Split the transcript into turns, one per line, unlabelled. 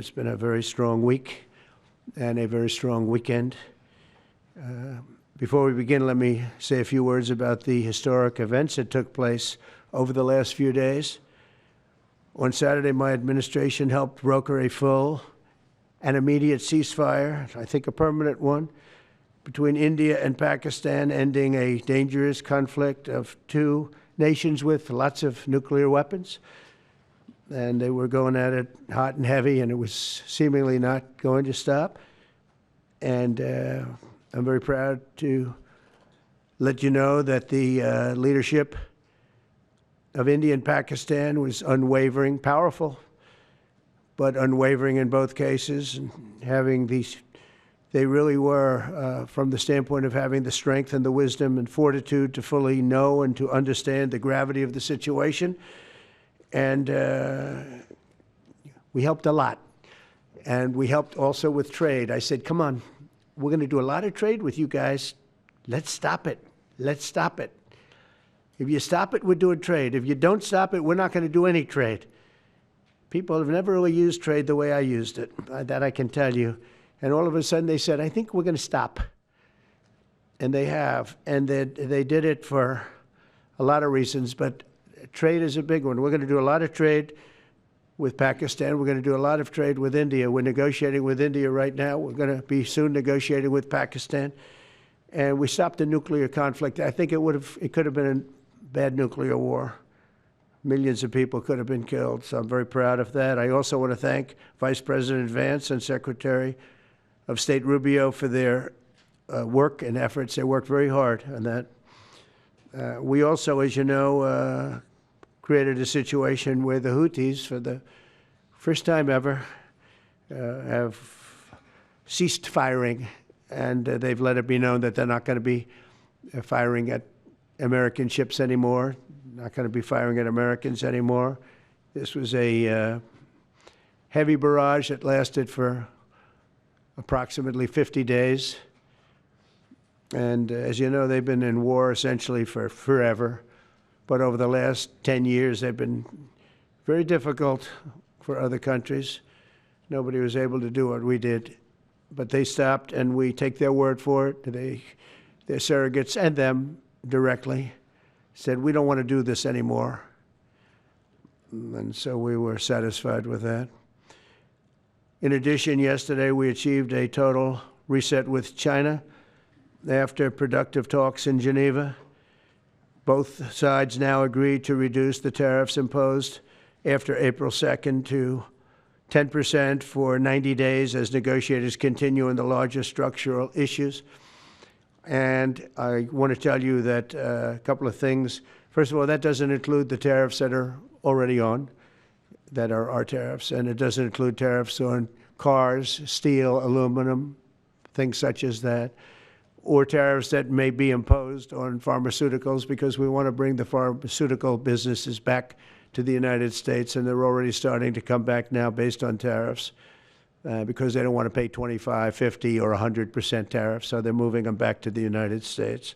It's been a very strong week and a very strong weekend. Before we begin, let me say a few words about the historic events that took place over the last few days. On Saturday, my administration helped broker a full and immediate ceasefire, I think a permanent one, between India and Pakistan, ending a dangerous conflict of two nations with lots of nuclear weapons. And they were going at it hot and heavy, and it was seemingly not going to stop. And I'm very proud to let you know that the leadership of India and Pakistan was unwavering, powerful, but unwavering in both cases. And having these, they really were, from the standpoint of having the strength and the wisdom and fortitude to fully know and to understand the gravity of the situation. And we helped a lot. And we helped also with trade. I said, come on, we're going to do a lot of trade with you guys. Let's stop it. Let's stop it. If you stop it, we're doing trade. If you don't stop it, we're not going to do any trade. People have never really used trade the way I used it. That I can tell you. And all of a sudden they said, I think we're going to stop. And they have. And they did it for a lot of reasons, but trade is a big one. We're going to do a lot of trade with Pakistan. We're going to do a lot of trade with India. We're negotiating with India right now. We're going to be soon negotiating with Pakistan. And we stopped the nuclear conflict. I think it could have been a bad nuclear war. Millions of people could have been killed. So I'm very proud of that. I also want to thank Vice President Vance and Secretary of State Rubio for their work and efforts. They worked very hard on that. We also, as you know, created a situation where the Houthis, for the first time ever, have ceased firing, and they've let it be known that they're not going to be firing at American ships anymore, not going to be firing at Americans anymore. This was a heavy barrage that lasted for approximately 50 days. And as you know, they've been in war essentially for forever. But over the last 10 years, they've been very difficult for other countries. Nobody was able to do what we did. But they stopped, and we take their word for it. Their surrogates and them directly said, we don't want to do this anymore. And so we were satisfied with that. In addition, yesterday we achieved a total reset with China after productive talks in Geneva. Both sides now agreed to reduce the tariffs imposed after April 2nd to 10% for 90 days as negotiators continue in the larger structural issues. And I want to tell you that a couple of things. First of all, that doesn't include the tariffs that are already on, that are our tariffs, and it doesn't include tariffs on cars, steel, aluminum, things such as that, or tariffs that may be imposed on pharmaceuticals, because we want to bring the pharmaceutical businesses back to the United States, and they're already starting to come back now based on tariffs because they don't want to pay 25, 50, or 100% tariffs, so they're moving them back to the United States.